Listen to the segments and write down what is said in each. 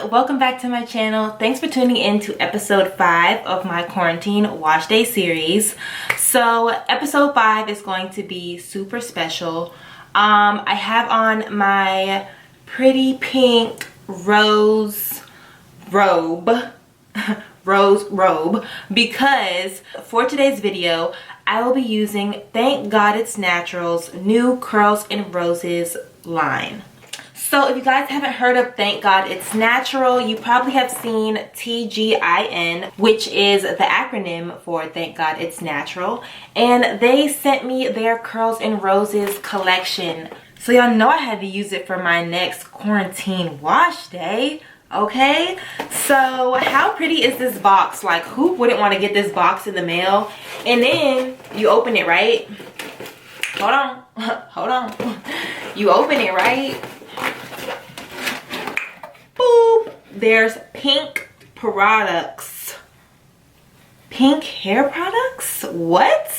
welcome back to my channel. Thanks for tuning in to episode 5 of my quarantine wash day series. So episode 5 is going to be super special. I have on my pretty pink rose robe because for today's video I will be using Thank God It's Natural's new Curls and Roses line. So if you guys haven't heard of Thank God It's Natural, you probably have seen TGIN, which is the acronym for Thank God It's Natural. And they sent me their Curls and Roses collection. So y'all know I had to use it for my next quarantine wash day. Okay, so how pretty is this box? Like, who wouldn't want to get this box in the mail? And then you open it, right? Hold on. You open it, right? Boop. There's pink products. Pink hair products? What?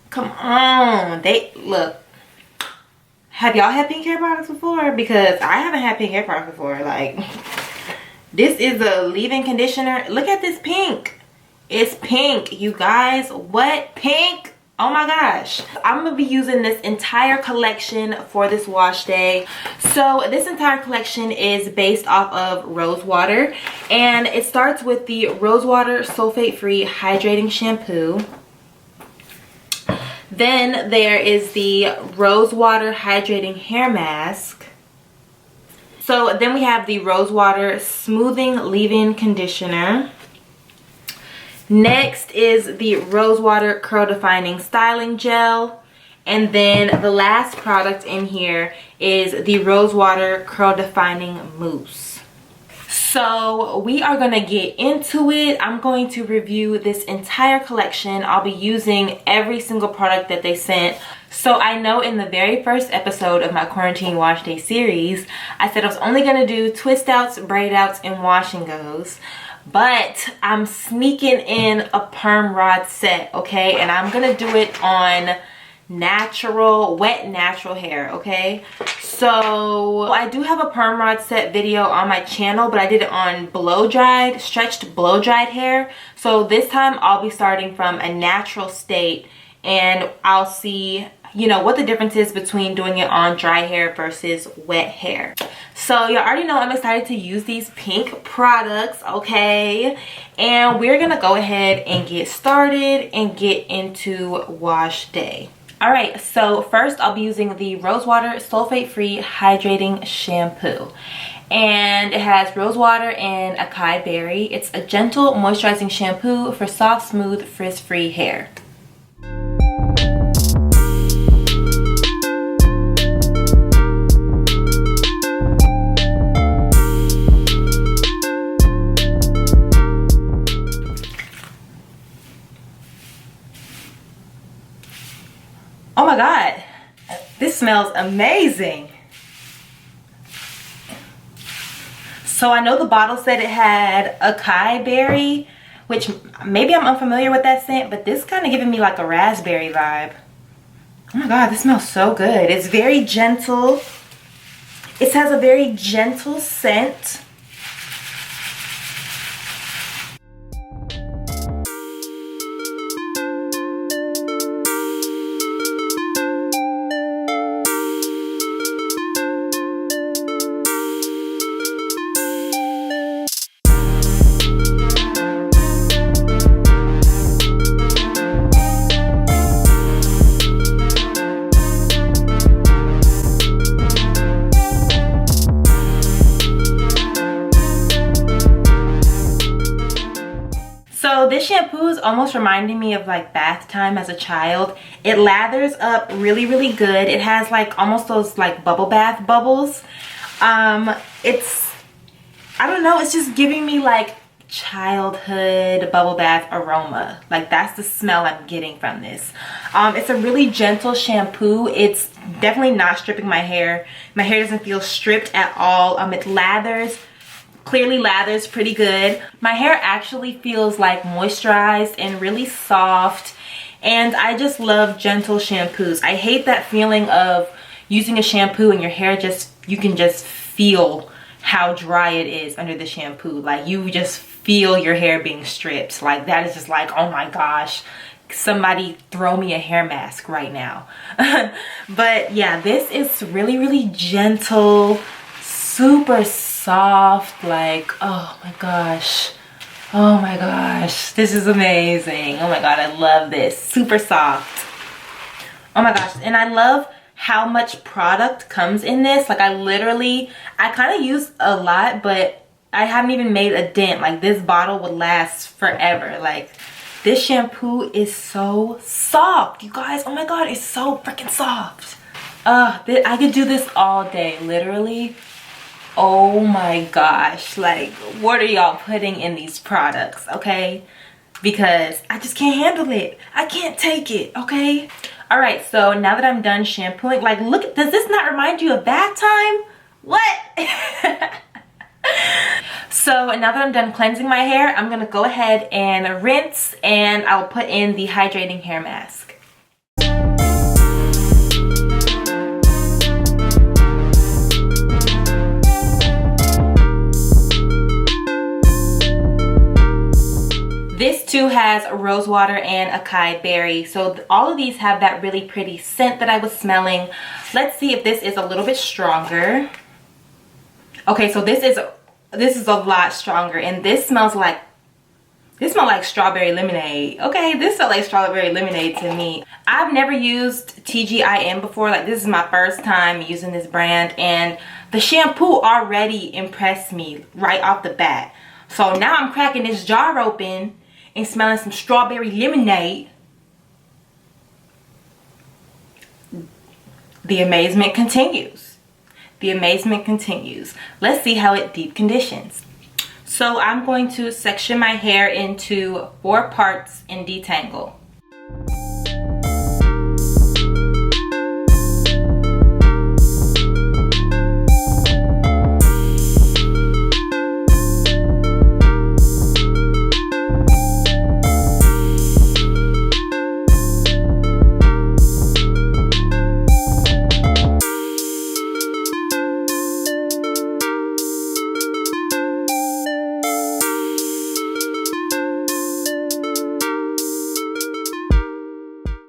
Come on. Look. Have y'all had pink hair products before? Because I haven't had pink hair products before. Like, this is a leave-in conditioner. Look at this pink. It's pink, you guys. What? Pink? Oh my gosh. I'm gonna be using this entire collection for this wash day. So this entire collection is based off of rose water, and it starts with the rose water sulfate-free hydrating shampoo. Then there is the rose water hydrating hair mask. So then we have the rose water smoothing leave-in conditioner. Next is the rose water curl defining styling gel. And then the last product in here is the rose water curl defining mousse. So we are gonna get into it. I'm going to review this entire collection. I'll be using every single product that they sent. So I know in the very first episode of my quarantine wash day series, I said I was only gonna do twist outs, braid outs, and wash and goes. But I'm sneaking in a perm rod set, okay? And I'm gonna do it on wet natural hair, okay? So I do have a perm rod set video on my channel, but I did it on stretched blow dried hair. So this time I'll be starting from a natural state, and I'll see, you know, what the difference is between doing it on dry hair versus wet hair. So you already know I'm excited to use these pink products, okay? And we're gonna go ahead and get started and get into wash day. All right, so first I'll be using the Rose Water Sulfate-Free Hydrating Shampoo. And it has rose water and acai berry. It's a gentle moisturizing shampoo for soft, smooth, frizz-free hair. Oh my God, this smells amazing. So I know the bottle said it had acai berry, which maybe I'm unfamiliar with that scent, but this kind of giving me like a raspberry vibe. Oh my God, this smells so good. It's very gentle. It has a very gentle scent. So this shampoo is almost reminding me of like bath time as a child. It lathers up really, really good. It has like almost those like bubble bath bubbles. I don't know, it's just giving me like childhood bubble bath aroma. Like, that's the smell I'm getting from this. It's a really gentle shampoo. It's definitely not stripping my hair. My hair doesn't feel stripped at all. It lathers, clearly lathers pretty good. My hair actually feels like moisturized and really soft, and I just love gentle shampoos. I hate that feeling of using a shampoo and your hair just, you can just feel how dry it is under the shampoo. Like, you just feel your hair being stripped. Like, that is just like, oh my gosh, somebody throw me a hair mask right now. But yeah, this is really, really gentle, super soft. Like, oh my gosh, oh my gosh, this is amazing. Oh my god, I love this. Super soft. Oh my gosh, and I love how much product comes in this. Like, I kind of use a lot, but I haven't even made a dent. Like, this bottle would last forever. Like, this shampoo is so soft, you guys. Oh my god, it's so freaking soft. I could do this all day, literally. Oh my gosh, like, what are y'all putting in these products, okay? Because I just can't handle it. I can't take it, okay? All right, so now that I'm done shampooing, like, look, does this not remind you of bath time? What? So now that I'm done cleansing my hair, I'm gonna go ahead and rinse, and I'll put in the hydrating hair mask. This too has rose water and acai berry. So all of these have that really pretty scent that I was smelling. Let's see if this is a little bit stronger. Okay, so this is a lot stronger, and this smells like strawberry lemonade. Okay, this smells like strawberry lemonade to me. I've never used TGIN before. Like, this is my first time using this brand, and the shampoo already impressed me right off the bat. So now I'm cracking this jar open and smelling some strawberry lemonade. The amazement continues. The amazement continues. Let's see how it deep conditions. So I'm going to section my hair into 4 parts and detangle.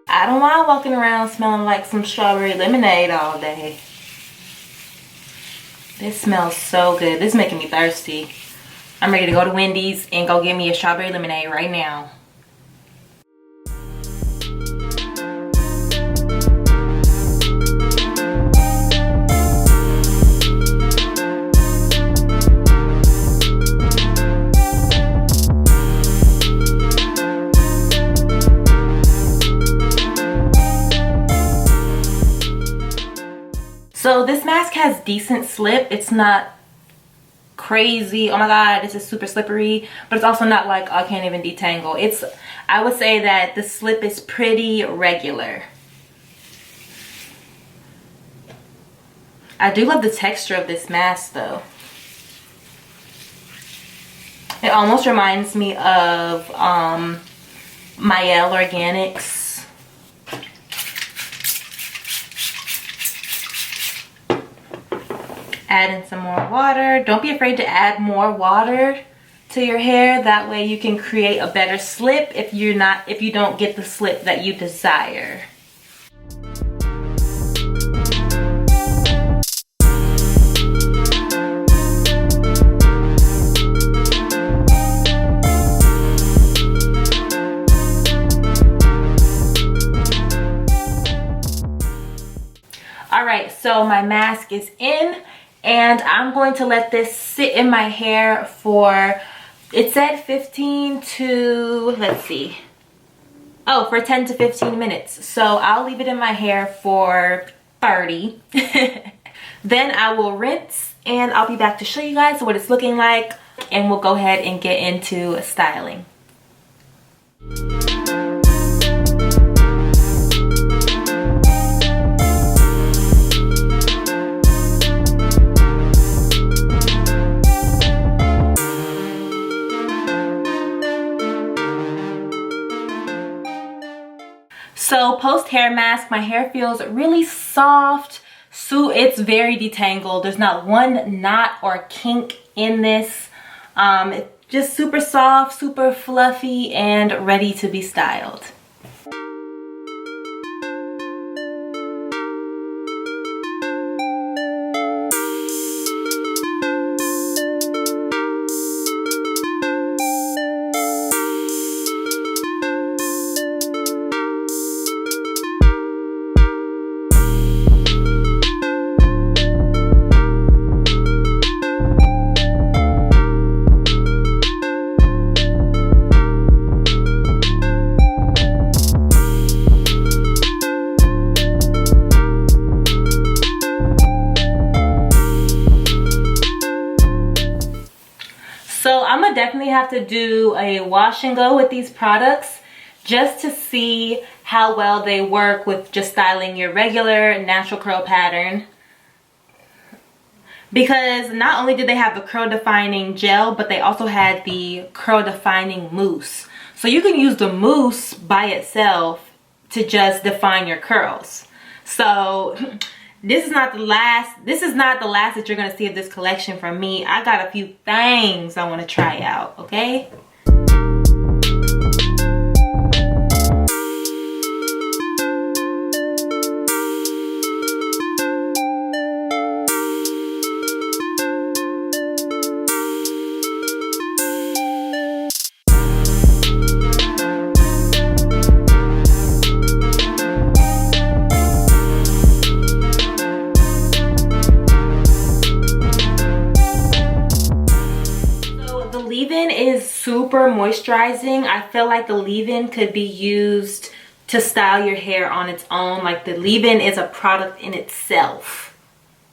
I don't mind walking around smelling like some strawberry lemonade all day. This smells so good. This is making me thirsty. I'm ready to go to Wendy's and go get me a strawberry lemonade right now. So this mask has decent slip. It's not crazy, oh my god, this is super slippery, but it's also not like, I can't even detangle. I would say that the slip is pretty regular. I do love the texture of this mask though. It almost reminds me of Mielle Organics. Add in some more water. Don't be afraid to add more water to your hair. That way you can create a better slip if you don't get the slip that you desire. Alright, so my mask is in, and I'm going to let this sit in my hair for, it said 15 to, let's see, oh, for 10 to 15 minutes. So I'll leave it in my hair for 30. Then I will rinse, and I'll be back to show you guys what it's looking like, and we'll go ahead and get into styling. So post hair mask, my hair feels really soft, So it's very detangled. There's not one knot or kink in this. It's just super soft, super fluffy, and ready to be styled. So I'm gonna definitely have to do a wash and go with these products just to see how well they work with just styling your regular natural curl pattern. Because not only did they have the curl defining gel, but they also had the curl defining mousse. So you can use the mousse by itself to just define your curls. So this is not the last that you're gonna see of this collection from me. I got a few things I want to try out, okay? Leave-in is super moisturizing. I feel like the leave-in could be used to style your hair on its own. Like the leave-in is a product in itself.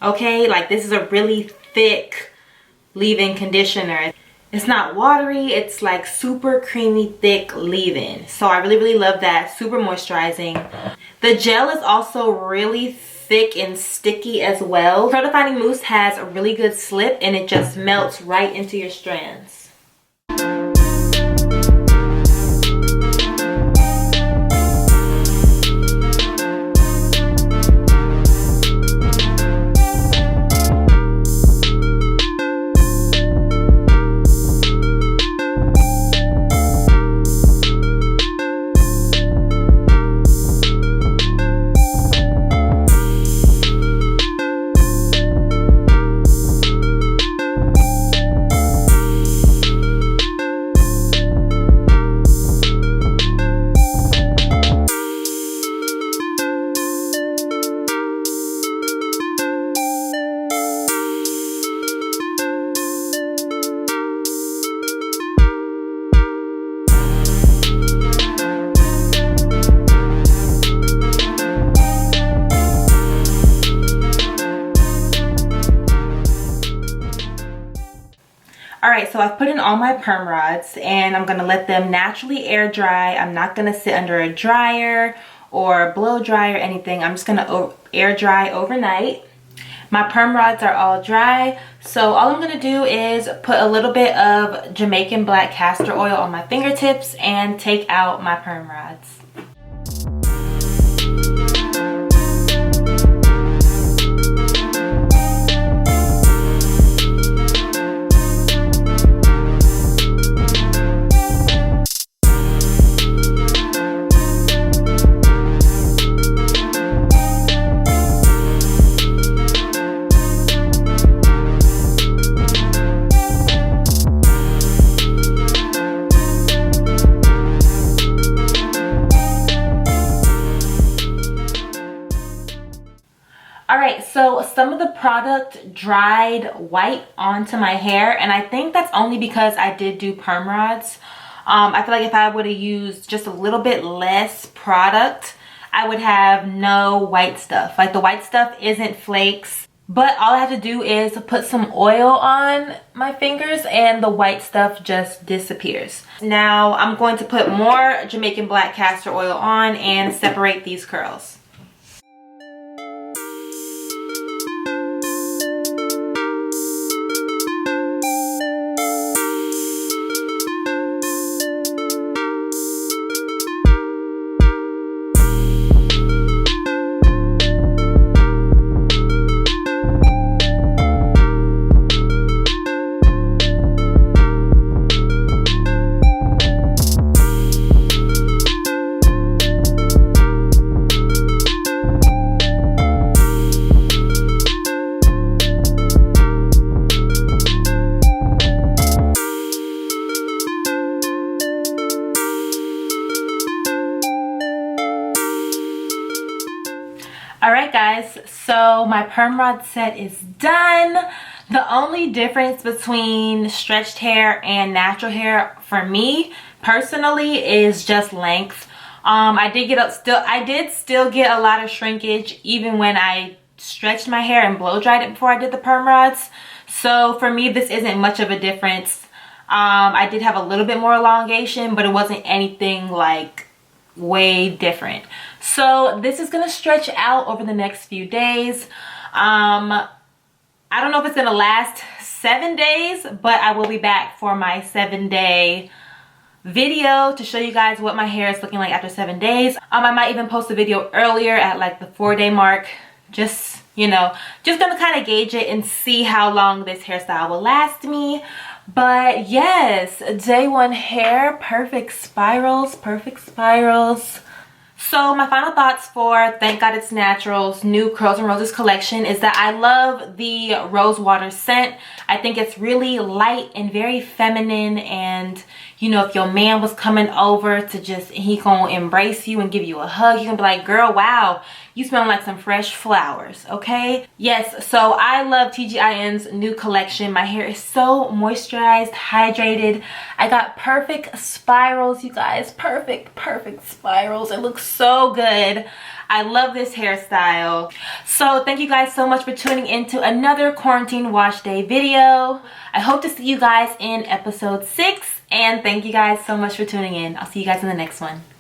Okay, like this is a really thick leave-in conditioner. It's not watery, it's like super creamy thick leave-in. So I really love that. Super moisturizing. The gel is also really thick and sticky as well. Curl defining mousse has a really good slip and it just melts right into your strands. Alright, so I've put in all my perm rods and I'm going to let them naturally air dry. I'm not going to sit under a dryer or blow dry or anything. I'm just going to air dry overnight. My perm rods are all dry, so all I'm going to do is put a little bit of Jamaican black castor oil on my fingertips and take out my perm rods. Alright, so some of the product dried white onto my hair, and I think that's only because I did do perm rods. I feel like if I would have used just a little bit less product, I would have no white stuff. Like the white stuff isn't flakes, but all I have to do is put some oil on my fingers and the white stuff just disappears. Now I'm going to put more Jamaican black castor oil on and separate these curls. Alright guys, so my perm rod set is done. The only difference between stretched hair and natural hair for me personally is just length. I did still get a lot of shrinkage even when I stretched my hair and blow dried it before I did the perm rods. So for me, this isn't much of a difference. I did have a little bit more elongation, but it wasn't anything like way different. So this is gonna stretch out over the next few days. I don't know if it's gonna last 7 days, but I will be back for my 7-day video to show you guys what my hair is looking like after 7 days. I might even post a video earlier at like the 4-day mark, just, you know, just gonna kind of gauge it and see how long this hairstyle will last me. But yes, day 1 hair, perfect spirals, perfect spirals. So my final thoughts for Thank God It's Natural's new Curls and Roses collection is that I love the rose water scent. I think it's really light and very feminine, and you know, if your man was coming over to just, he gonna embrace you and give you a hug, you can be like, girl, wow, you smell like some fresh flowers, okay? Yes, so I love TGIN's new collection. My hair is so moisturized, hydrated. I got perfect spirals, you guys, perfect spirals. It looks so good. I love this hairstyle. So thank you guys so much for tuning into another quarantine wash day video. I hope to see you guys in episode 6, and thank you guys so much for tuning in. I'll see you guys in the next one.